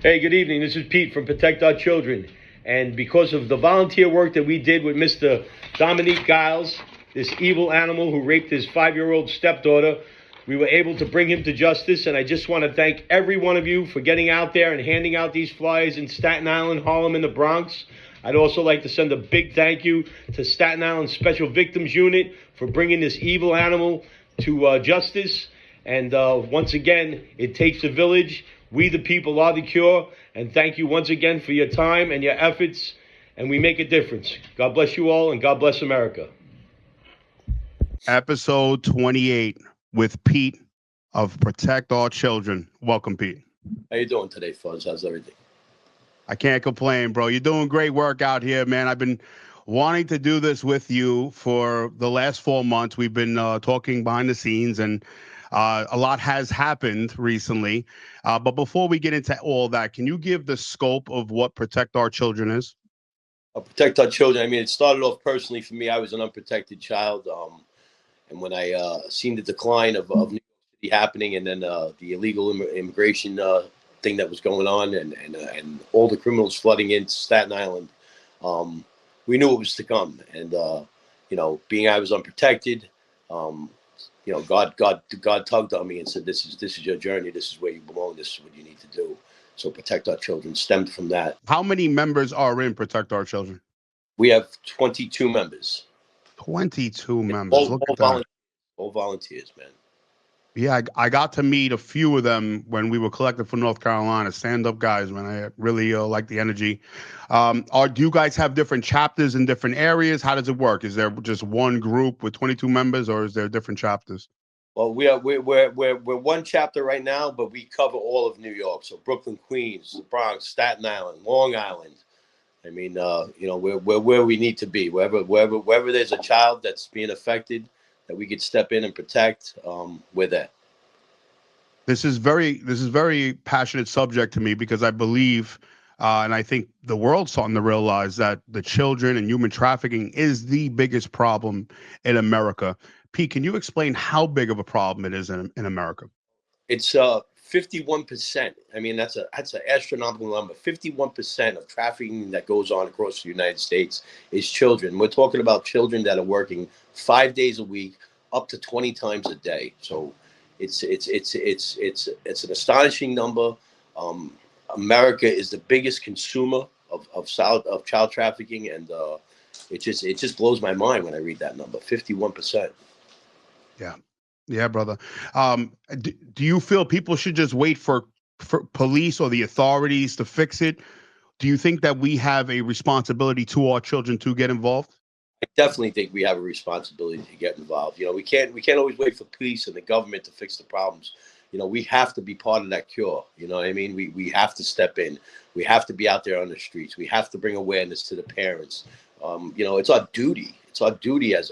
Hey, good evening. This is Pete from Protect Our Children. And because of the volunteer work that we did with Mr. Dominique Giles, this evil animal who raped his 5-year-old stepdaughter, we were able to bring him to justice. And I just want to thank every one of you for getting out there and handing out these flyers in Staten Island, Harlem, and the Bronx. I'd also like to send a big thank you to Staten Island Special Victims Unit for bringing this evil animal to justice. And once again, it takes a village. We, the people, are the cure. And thank you once again for your time and your efforts. And we make a difference. God bless you all, and God bless America. Episode 28 with Pete of Protect Our Children. Welcome, Pete. How you doing today, Fuzz? How's everything? I can't complain, bro. You're doing great work out here, man. I've been wanting to do this with you for the last 4 months. We've been talking behind the scenes, and a lot has happened recently. But before we get into all that, can you give the scope of what Protect Our Children is? Protect Our Children. I mean, it started off personally for me. I was an unprotected child. And when I seen the decline of New York City happening, and then the illegal immigration thing that was going on, and all the criminals flooding into Staten Island, we knew it was to come. And being I was unprotected, God tugged on me and said, "This is your journey. This is where you belong. This is what you need to do." So Protect Our Children stemmed from that. How many members are in Protect Our Children? We have 22 members. 22 members. Look at that. All volunteers, man. Yeah, I got to meet a few of them when we were collected from North Carolina. Stand-up guys, man. I really like the energy. Do you guys have different chapters in different areas? How does it work? Is there just one group with 22 members, or is there different chapters? Well, we're one chapter right now, but we cover all of New York. So Brooklyn, Queens, the Bronx, Staten Island, Long Island. I mean, we're where we need to be. Wherever there's a child that's being affected, that we could step in and protect, we're there. This is very passionate subject to me because I believe, and I think the world's starting to realize that the children and human trafficking is the biggest problem in America. Pete, can you explain how big of a problem it is in America? It's 51%. I mean, that's an astronomical number. 51% of trafficking that goes on across the United States is children. We're talking about children that are working 5 days a week, up to 20 times a day. So it's an astonishing number. America is the biggest consumer of child trafficking, and it just blows my mind when I read that number, 51%. Yeah, brother. Do you feel people should just wait for police or the authorities to fix it? Do you think that we have a responsibility to our children to get involved? I definitely think we have a responsibility to get involved. We can't always wait for police and the government to fix the problems. We have to be part of that cure. You know what I mean? We have to step in. We have to be out there on the streets. We have to bring awareness to the parents. It's our duty. It's our duty as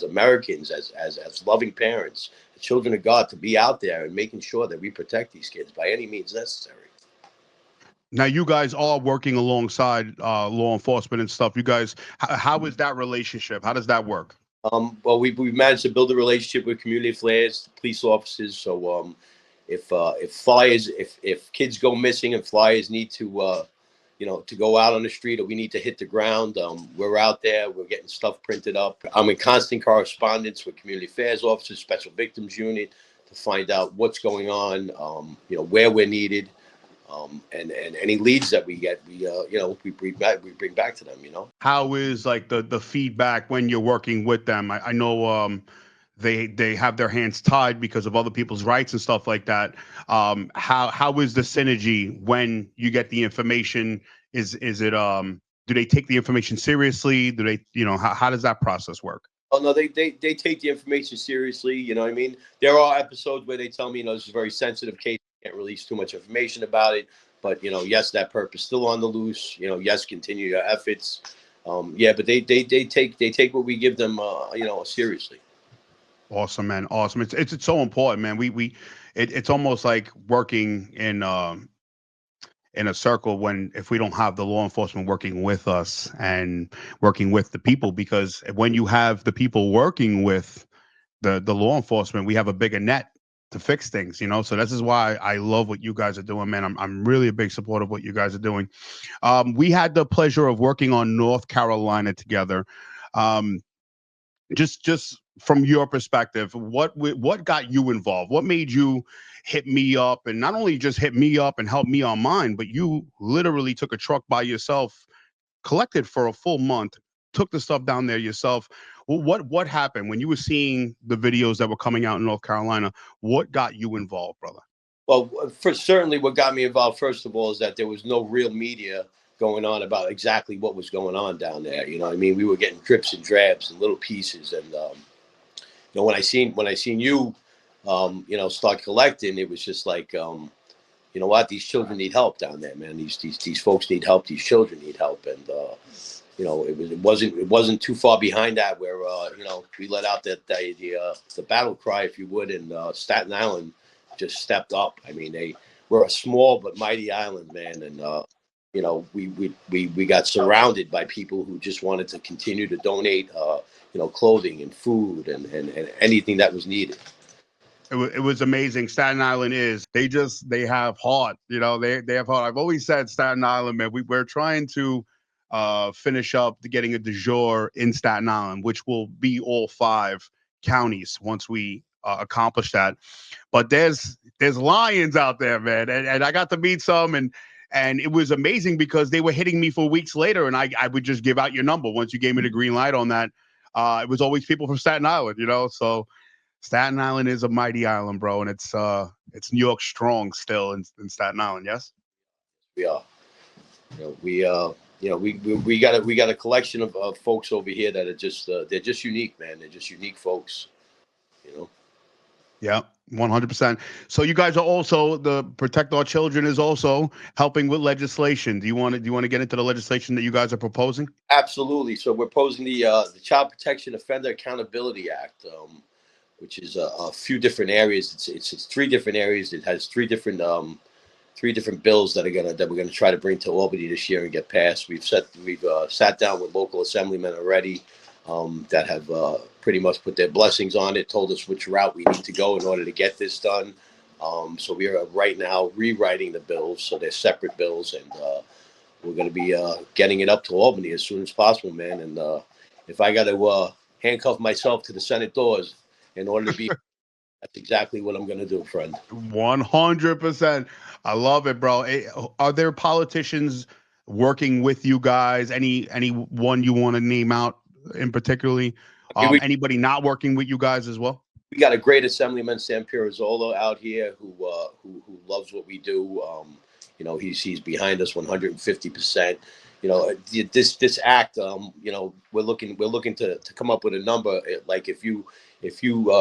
Americans, as loving parents, the children of God, to be out there and making sure that we protect these kids by any means necessary. Now, you guys are working alongside law enforcement and stuff. You guys, how is that relationship? How does that work? Well, we've managed to build a relationship with community flares, police officers. So if kids go missing and flyers need to to go out on the street, or we need to hit the ground, we're out there. We're getting stuff printed up. I'm in constant correspondence with community affairs officers, special victims unit, to find out what's going on, where we're needed, and any leads that we get, we bring back to them. How is like the feedback when you're working with them? I know they have their hands tied because of other people's rights and stuff like that. How is the synergy when you get the information? Is it do they take the information seriously? Do they how does that process work? Oh no, they take the information seriously. You know what I mean? There are episodes where they tell me, this is a very sensitive case. Can't release too much information about it. But yes, that perp is still on the loose. Yes, continue your efforts. But they take what we give them, seriously. Awesome, man. Awesome. It's so important, man. It's almost like working in a circle if we don't have the law enforcement working with us and working with the people, because when you have the people working with the law enforcement, we have a bigger net fix things, you know. So this is why I love what you guys are doing, man. I'm really a big supporter of what you guys are doing. We had the pleasure of working on North Carolina together. Um, just from your perspective, what got you involved? What made you hit me up, and not only just hit me up and help me on mine, but you literally took a truck by yourself, collected for a full month, took the stuff down there yourself. Well, what happened when you were seeing the videos that were coming out in North Carolina? What got you involved, brother? Well, for certainly what got me involved, first of all, is that there was no real media going on about exactly what was going on down there. You know what I mean? We were getting drips and drabs and little pieces. And, when I seen you, start collecting, it was just like, you know what? These children need help down there, man. These folks need help. These children need help. And, it wasn't too far behind that where, we let out the battle cry, if you would, and Staten Island just stepped up. I mean, we're a small but mighty island, man, and we got surrounded by people who just wanted to continue to donate, clothing and food and anything that was needed. It was amazing. Staten Island is they have heart, you know, they have heart. I've always said Staten Island, man, we're trying to finish up getting a du jour in Staten Island, which will be all 5 counties once we accomplish that. But there's lions out there, man, and I got to meet some, and it was amazing because they were hitting me for weeks later, and I would just give out your number once you gave me the green light on that. It was always people from Staten Island, you know, so. Staten Island is a mighty island, bro, and it's New York strong still in Staten Island. Yes, We are. We got a collection of folks over here that are just they're just unique, man. They're just unique folks. You know. yeah, 100%. So you guys are also the Protect Our Children is also helping with legislation. Do you want to get into the legislation that you guys are proposing? Absolutely. So we're posing the Child Protection Offender Accountability Act, which is a few different areas. It's 3 different areas. It has three different bills that we're gonna try to bring to Albany this year and get passed. We've sat down with local assemblymen already that have pretty much put their blessings on it, told us which route we need to go in order to get this done. So we are right now rewriting the bills, so they're separate bills, and we're going to be getting it up to Albany as soon as possible, man. And if I got to handcuff myself to the Senate doors in order to be, that's exactly what I'm going to do, friend. 100%. I love it, bro. Are there politicians working with you guys? Anyone you want to name out in particularly? I mean, Anybody not working with you guys as well? we got a great Assemblyman, Sam Pirozzolo, out here who loves what we do. He's behind us 150%. This act, we're looking to come up with a number. Like if you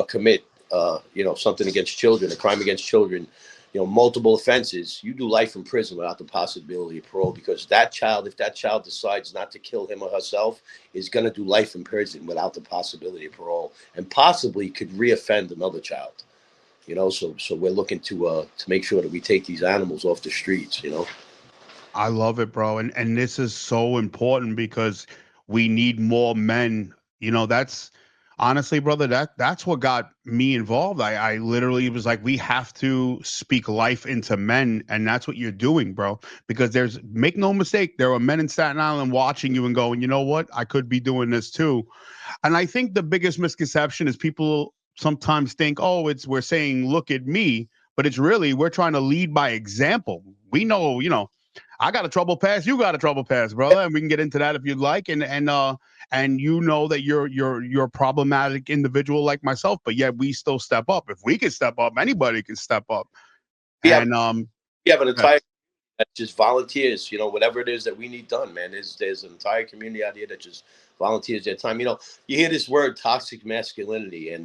commit something against children, a crime against children, multiple offenses, you do life in prison without the possibility of parole, because if that child decides not to kill him or herself, is going to do life in prison without the possibility of parole, and possibly could reoffend another child. So we're looking to make sure that we take these animals off the streets. I love it, bro. And this is so important because we need more men. You know, that's honestly, brother, that's what got me involved. I literally was like, we have to speak life into men, and that's what you're doing, bro. Because make no mistake, there are men in Staten Island watching you and going, you know what? I could be doing this too. And I think the biggest misconception is people sometimes think, oh, we're saying, look at me, but it's really we're trying to lead by example. We know, I got a trouble pass, you got a trouble pass, brother, and we can get into that if you'd like. And you know that you're a problematic individual like myself, but yet we still step up. If we can step up, anybody can step up. We have, And we have an entire that just volunteers, whatever it is that we need done, man. There's an entire community out here that just volunteers their time. You hear this word toxic masculinity, I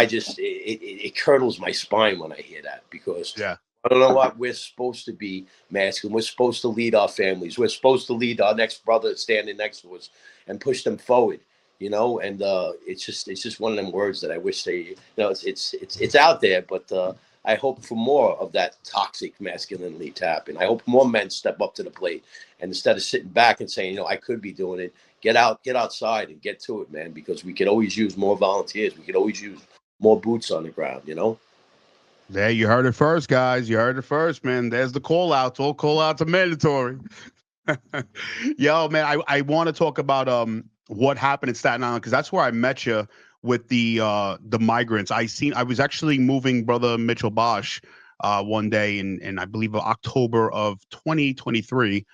just it curdles my spine when I hear that, because yeah, I don't know what, we're supposed to be masculine. We're supposed to lead our families. We're supposed to lead our next brother standing next to us and push them forward. And it's just one of them words that I wish it's out there, but I hope for more of that toxic masculinity to happen. I hope more men step up to the plate, and instead of sitting back and saying, I could be doing it, get outside and get to it, man, because we could always use more volunteers. We could always use more boots on the ground, you know? There, you heard it first, guys. You heard it first, man. There's the call outs. All call outs are mandatory. Yo, man, I want to talk about what happened in Staten Island because that's where I met you with the migrants. I was actually moving brother Mitchell Bosch one day in I believe October of 2023,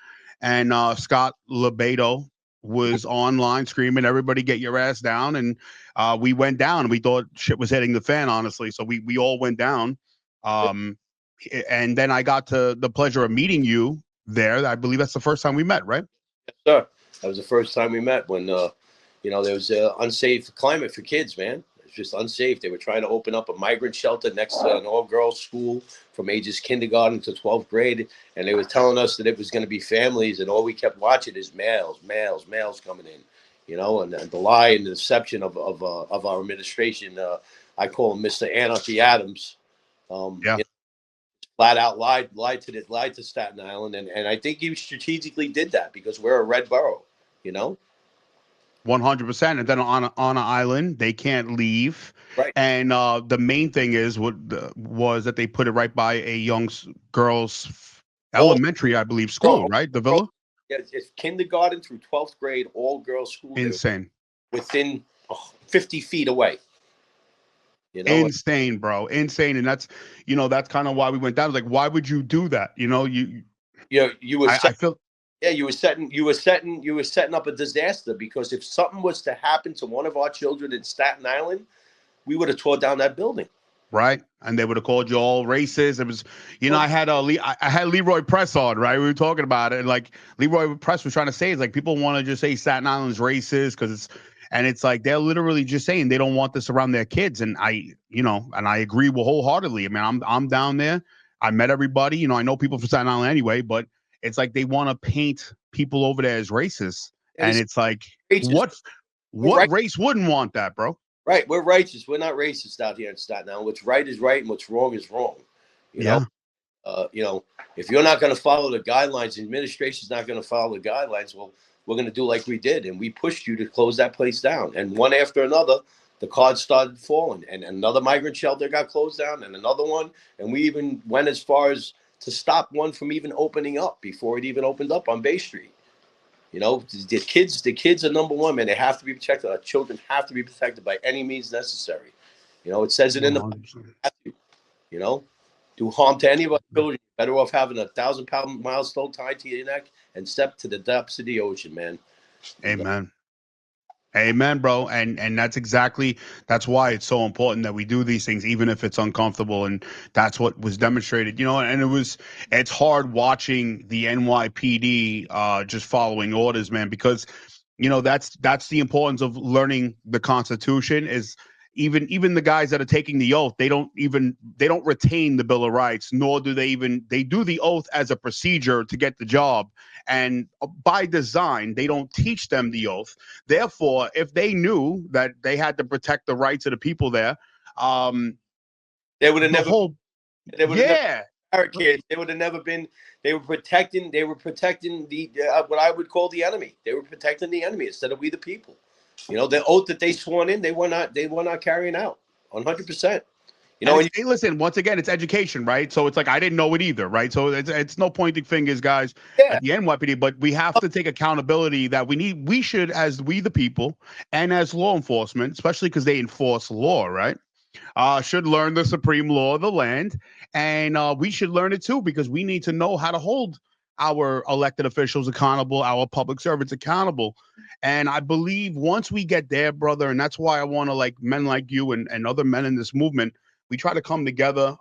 and Scott Lebedo was online screaming, "Everybody get your ass down!" And we went down. We thought shit was hitting the fan, honestly. So we all went down. Um, and then I got to the pleasure of meeting you there. I believe that's the first time we met, right? Sure. That was the first time we met when, there was an unsafe climate for kids, man. It's just unsafe. They were trying to open up a migrant shelter next to an all-girls school from ages kindergarten to 12th grade. And they were telling us that it was going to be families. And all we kept watching is males coming in, and the lie and the deception of our administration. I call him Mr. Anarchy Adams. Yeah. Flat out lied to Staten Island, and I think he strategically did that because we're a red borough, you know. 100%. And then on an island, they can't leave. Right. And the main thing is was that they put it right by a young girls' elementary, I believe, school, right? The Villa. Yeah, it's kindergarten through 12th grade, all girls school. Insane. Within 50 feet away. Insane, bro. Insane. And that's kind of why we went down. Like, why would you do that? You were I feel. Yeah, you were setting up a disaster because if something was to happen to one of our children in Staten Island, we would have tore down that building. Right, and they would have called you all racist. It was, I had I had Leroy Press on, right? We were talking about it, and like Leroy Press was trying to say, is like people want to just say Staten Island's racist because it's like they're literally just saying they don't want this around their kids, and I agree wholeheartedly. I mean, I'm down there. I met everybody. I know people from Staten Island anyway, but it's like they want to paint people over there as racist, and it's like racist. what race wouldn't want that, bro? Right, we're righteous. We're not racist out here in Staten Island. What's right is right, and what's wrong is wrong. You know, if you're not going to follow the guidelines, the administration's not going to follow the guidelines. Well, we're going to do like we did, and we pushed you to close that place down. And one after another, the cards started falling, and another migrant shelter got closed down, and another one. And we even went as far as to stop one from even opening up before it even opened up on Bay Street. The kids are number one, man. They have to be protected. Our children have to be protected by any means necessary. It says it in the, do harm to any of our children. You're better off having 1,000-pound milestone tied to your neck and step to the depths of the ocean, man. Amen. Amen, bro. And that's why it's so important that we do these things, even if it's uncomfortable. And that's what was demonstrated, and it's hard watching the NYPD just following orders, man, because, that's the importance of learning the Constitution is even the guys that are taking the oath, they don't retain the Bill of Rights, nor do they do the oath as a procedure to get the job. And by design, they don't teach them the oath. Therefore, if they knew that they had to protect the rights of the people there, they would have never. They would never barricades. They would have never been. They were protecting the what I would call the enemy. They were protecting the enemy instead of we the people. The oath that they sworn in, they were not carrying out 100%. Hey, listen, once again, it's education, right? So it's like I didn't know it either, right? So it's no pointing fingers, guys, at the NYPD, but we have to take accountability that we should, as we the people and as law enforcement, especially because they enforce law, right? Should learn the supreme law of the land, and we should learn it too because we need to know how to hold our elected officials accountable, our public servants accountable. And I believe once we get there, brother, and that's why I want to, like men like you and other men in this movement, we try to come together.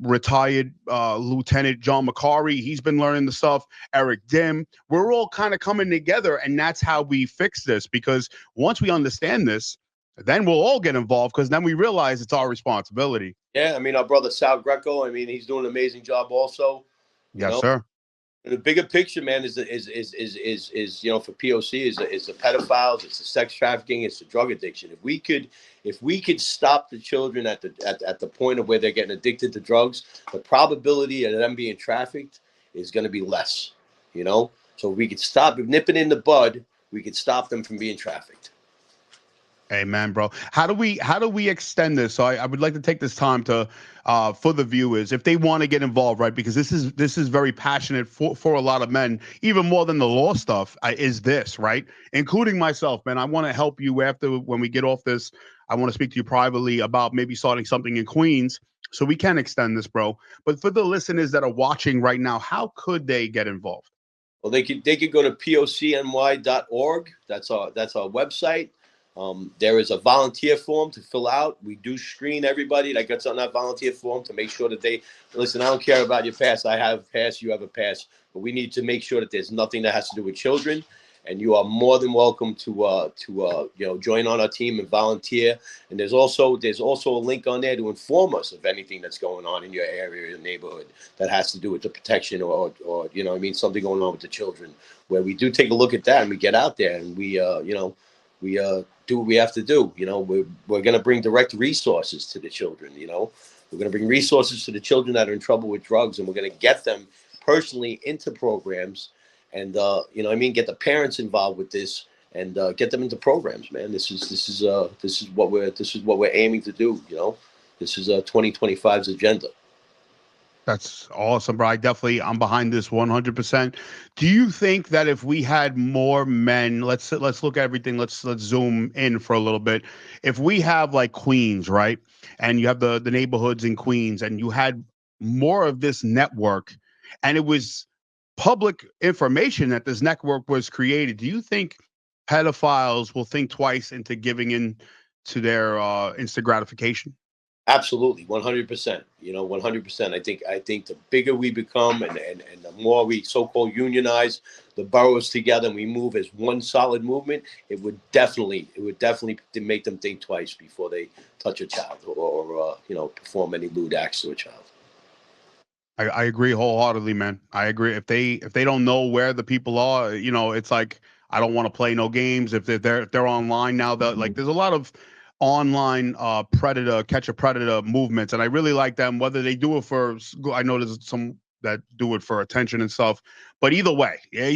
Retired Lieutenant John McCarry, he's been learning the stuff. Eric Dim, we're all kind of coming together, and that's how we fix this. Because once we understand this, then we'll all get involved. Because then we realize it's our responsibility. Yeah, I mean, our brother Sal Greco, he's doing an amazing job also. Yes, sir. The bigger picture, man, is for P.O.C. is the pedophiles, it's the sex trafficking, it's the drug addiction. If we could stop the children at the point of where they're getting addicted to drugs, the probability of them being trafficked is going to be less. So if we could stop nip it in the bud, we could stop them from being trafficked. Amen, bro. How do we extend this? So I would like to take this time to for the viewers, if they want to get involved, right? Because this is very passionate for a lot of men, even more than the law stuff, is this, right? Including myself, man. I want to help you after when we get off this. I want to speak to you privately about maybe starting something in Queens so we can extend this, bro. But for the listeners that are watching right now, how could they get involved? Well, they could go to P.O.C.N.Y.org. That's our website. There is a volunteer form to fill out. We do screen everybody that gets on that volunteer form to make sure that they listen. I don't care about your past. I have a past. You have a past. But we need to make sure that there's nothing that has to do with children. And you are more than welcome to join on our team and volunteer. And there's also a link on there to inform us of anything that's going on in your area, your neighborhood, that has to do with the protection or something going on with the children. Where we do take a look at that and we get out there and we do what we have to do. We're going to bring direct resources to the children. We're going to bring resources to the children that are in trouble with drugs, and we're going to get them personally into programs, and get the parents involved with this, and get them into programs. Man, this is what we're aiming to do. This is 2025's agenda. That's awesome, bro. I'm behind this 100%. Do you think that if we had more men, let's look at everything. Let's zoom in for a little bit. If we have like Queens, right, and you have the neighborhoods in Queens, and you had more of this network, and it was public information that this network was created, do you think pedophiles will think twice into giving in to their instant gratification? Absolutely, 100%. 100%. I think the bigger we become, and the more we so-called unionize the boroughs together, and we move as one solid movement, it would definitely make them think twice before they touch a child or perform any lewd acts to a child. I agree wholeheartedly, man. I agree. If they don't know where the people are, it's like I don't want to play no games. If they're online now, that like there's a lot of online predator catch a predator movements, and I really like them. Whether they do it for, I know there's some that do it for attention and stuff, but either way, yeah,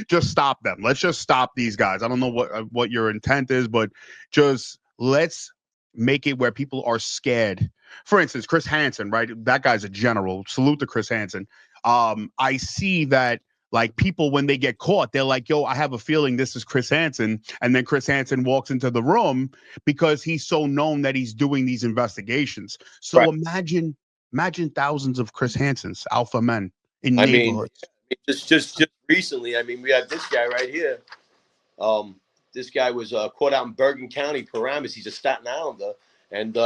just stop them. Let's just stop these guys. I don't know what your intent is, but just let's make it where people are scared. For instance, Chris Hansen, right? That guy's a general. Salute to Chris Hansen. I see that like people when they get caught, they're like, "Yo, I have a feeling this is Chris Hansen," and then Chris Hansen walks into the room because he's so known that he's doing these investigations. So Right. imagine thousands of Chris Hansens, alpha men in I mean, neighborhoods. just recently, we have this guy right here. Um, this guy was caught out in Bergen County, Paramus. He's a Staten Islander, and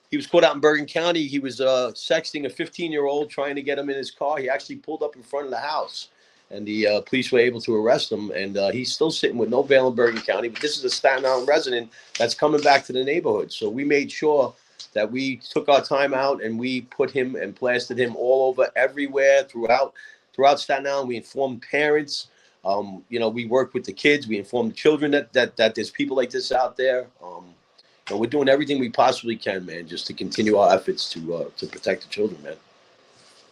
he was caught out in Bergen County. He was sexting a 15-year-old, trying to get him in his car. He actually pulled up in front of the house, and the police were able to arrest him. And he's still sitting with no bail in Bergen County. But this is a Staten Island resident that's coming back to the neighborhood. So we made sure that we took our time out and we put him and plastered him all over, everywhere, throughout Staten Island. We informed parents. We work with the kids. We inform the children that there's people like this out there. We're doing everything we possibly can, man, just to continue our efforts to protect the children, man.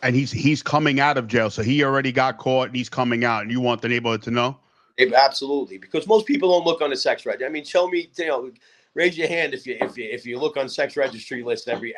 And he's coming out of jail, so he already got caught and he's coming out. And you want the neighborhood to know? Absolutely, because most people don't look on the sex register. Show me, raise your hand if you look on sex registry list every.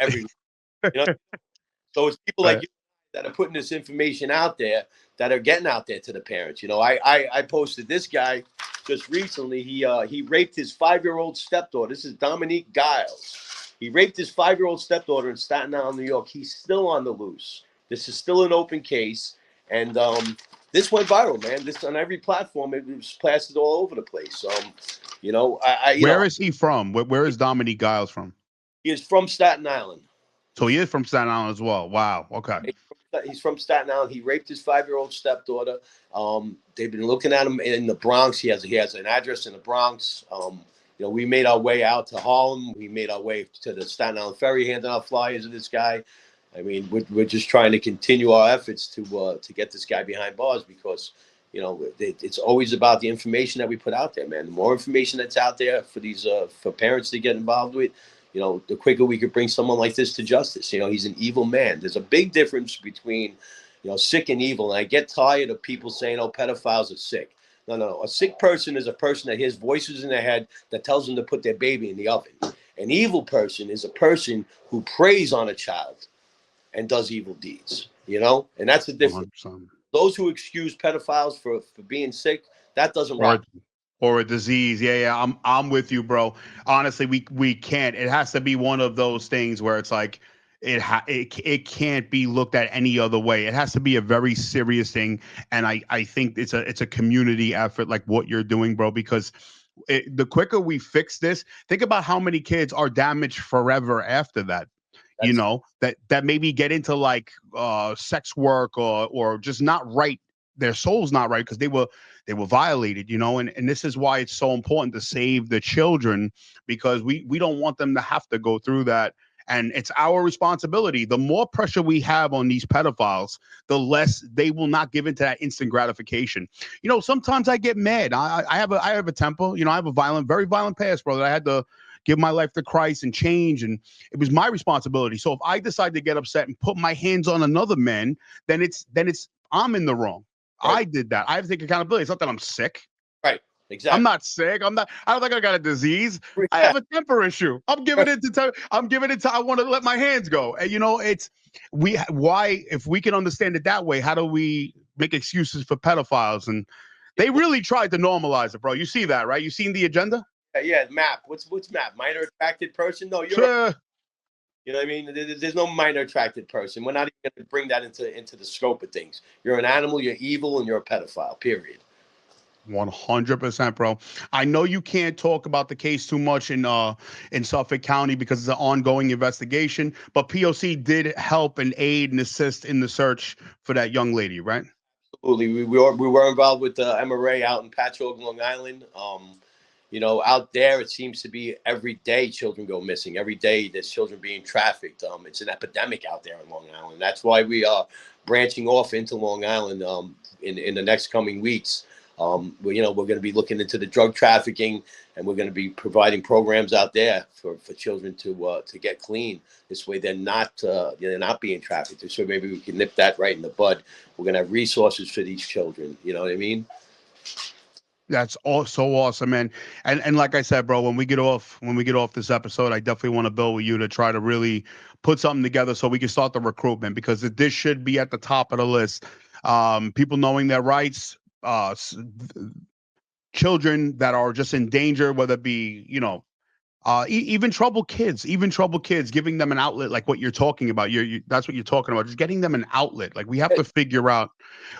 So it's people like you that are putting this information out there, that are getting out there to the parents. I posted this guy just recently. He raped his 5-year-old stepdaughter. This is Dominique Giles. He raped his 5-year-old stepdaughter in Staten Island, New York. He's still on the loose. This is still an open case, and this went viral, man. This on every platform. It was plastered all over the place. Where is he from? Where is Dominique Giles from? He is from Staten Island. So he is from Staten Island as well. Wow. Okay. He's from Staten Island. He raped his 5-year-old stepdaughter. They've been looking at him in the Bronx. He has an address in the Bronx. We made our way out to Harlem. We made our way to the Staten Island Ferry, handing out flyers of this guy. We're just trying to continue our efforts to get this guy behind bars, because it's always about the information that we put out there, man. The more information that's out there for parents to get involved with, the quicker we could bring someone like this to justice. He's an evil man. There's a big difference between, sick and evil. And I get tired of people saying, "Oh, pedophiles are sick." No. A sick person is a person that hears voices in their head that tells them to put their baby in the oven. An evil person is a person who preys on a child and does evil deeds, and that's the difference. 100%. Those who excuse pedophiles for being sick, that doesn't Or rock. or a disease. Yeah. I'm with you, bro. Honestly, we can't. It has to be one of those things where it's like it can't be looked at any other way. It has to be a very serious thing, and I think it's a community effort like what you're doing, bro, because the quicker we fix this, think about how many kids are damaged forever after that. That's That maybe get into like sex work or just not right, their soul's not right because they were violated, and this is why it's so important to save the children, because we don't want them to have to go through that. And it's our responsibility. The more pressure we have on these pedophiles, the less they will not give into that instant gratification. Sometimes I get mad. I have a temper. I have a very violent past, brother. I had to give my life to Christ and change, and it was my responsibility. So if I decide to get upset and put my hands on another man, then it's I'm in the wrong. right. I did that. I have to take accountability. It's not that I'm sick. Right. I'm Exactly. not sick. I don't think I got a disease. I have a temper issue. I'm giving it to. I want to let my hands go. And it's why, if we can understand it that way, how do we make excuses for pedophiles? And they really tried to normalize it, bro. You see that, right? You seen the agenda? Yeah. MAP. What's MAP? Minor attracted person? No, Sure. you know what I mean? There's no minor attracted person. We're not even going to bring that into the scope of things. You're an animal. You're evil, and you're a pedophile. Period. 100%, bro. I know you can't talk about the case too much in Suffolk County because it's an ongoing investigation, but P.O.C. did help and aid and assist in the search for that young lady, right? Absolutely. We were involved with the Emmarae out in Patchogue, Long Island. Out there, it seems to be every day children go missing. Every day there's children being trafficked. It's an epidemic out there in Long Island. That's why we are branching off into Long Island in the next coming weeks. We're going to be looking into the drug trafficking, and we're going to be providing programs out there for children to get clean. This way, they're not being trafficked. This way, maybe we can nip that right in the bud. We're going to have resources for these children. You know what I mean? That's all so awesome, man. And like I said, bro, when we get off this episode, I definitely want to build with you to try to really put something together so we can start the recruitment, because this should be at the top of the list. People knowing their rights, children that are just in danger, whether it be, even troubled kids, giving them an outlet, like what you're talking about. That's what you're talking about. Just getting them an outlet. Like we have to figure out.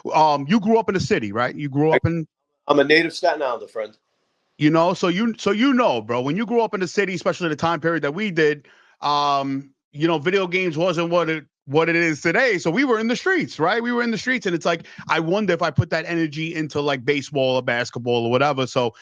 You grew up in a city, right? You grew up in. I'm a native Staten Islander, friend. So bro, when you grew up in the city, especially the time period that we did, video games wasn't what it is today. So we were in the streets, right? We were in the streets, and it's like, I wonder if I put that energy into like baseball or basketball or whatever. So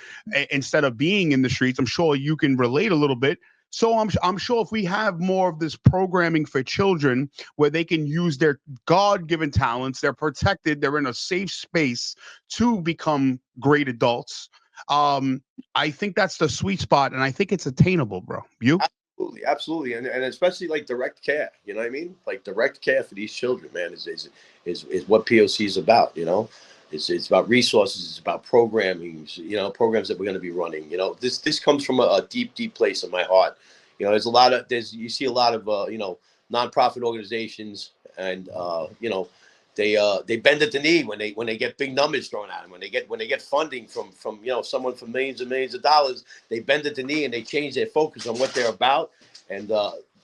instead of being in the streets, I'm sure you can relate a little bit. So I'm sure if we have more of this programming for children where they can use their God-given talents, they're protected, they're in a safe space to become great adults. I think that's the sweet spot, and I think it's attainable, bro. You? Absolutely, and especially like direct care. You know what I mean? Like direct care for these children, man, is what P.O.C. is about. It's about resources. It's about programming. Programs that we're going to be running. This comes from a deep place in my heart. You see a lot of nonprofit organizations, and they bend at the knee when they get big numbers thrown at them. When they get funding from someone for millions and millions of dollars, they bend at the knee and they change their focus on what they're about. And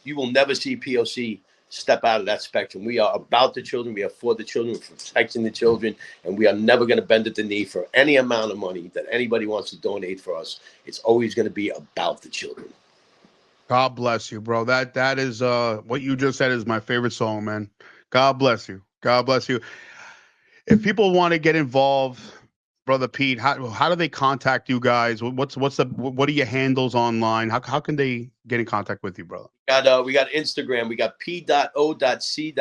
you will never see P.O.C. step out of that spectrum. We are about the children. We are for the children, for protecting the children, and we are never going to bend at the knee for any amount of money that anybody wants to donate for us. It's always going to be about the children. God bless you, bro. That is what you just said is my favorite song, man. God bless you. God bless you. If people want to get involved, brother Pete, how do they contact you guys? What are your handles online? How can they get in contact with you, brother? We got Instagram. We got P.O.C.N.Y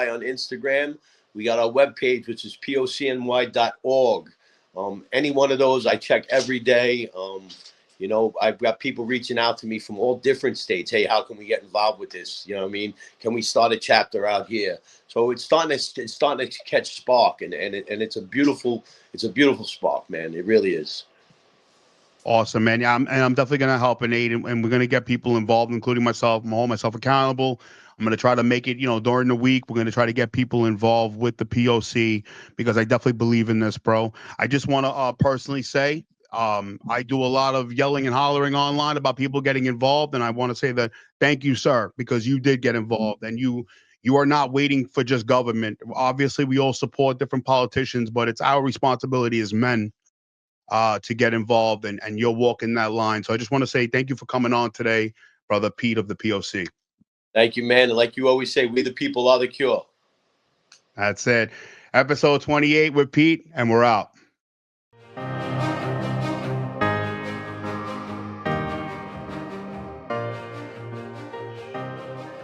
on Instagram. We got our webpage, which is P.O.C.N.Y.org. Any one of those I check every day. You know, I've got people reaching out to me from all different states. Hey, how can we get involved with this? You know what I mean? Can we start a chapter out here? So it's starting to catch spark, and it's a beautiful spark, man. It really is. Awesome, man. Yeah, I'm definitely going to help and aid, and we're going to get people involved, including myself. I'm holding myself accountable. I'm going to try to make it, during the week. We're going to try to get people involved with the POC because I definitely believe in this, bro. I just want to personally say, I do a lot of yelling and hollering online about people getting involved, and I want to say that thank you, sir, because you did get involved, and you are not waiting for just government. Obviously, we all support different politicians, but it's our responsibility as men to get involved, and you're walking that line. So I just want to say thank you for coming on today, brother Pete of the POC. Thank you, man. And like you always say, we the people are the cure. That's it. Episode 28 with Pete, and we're out.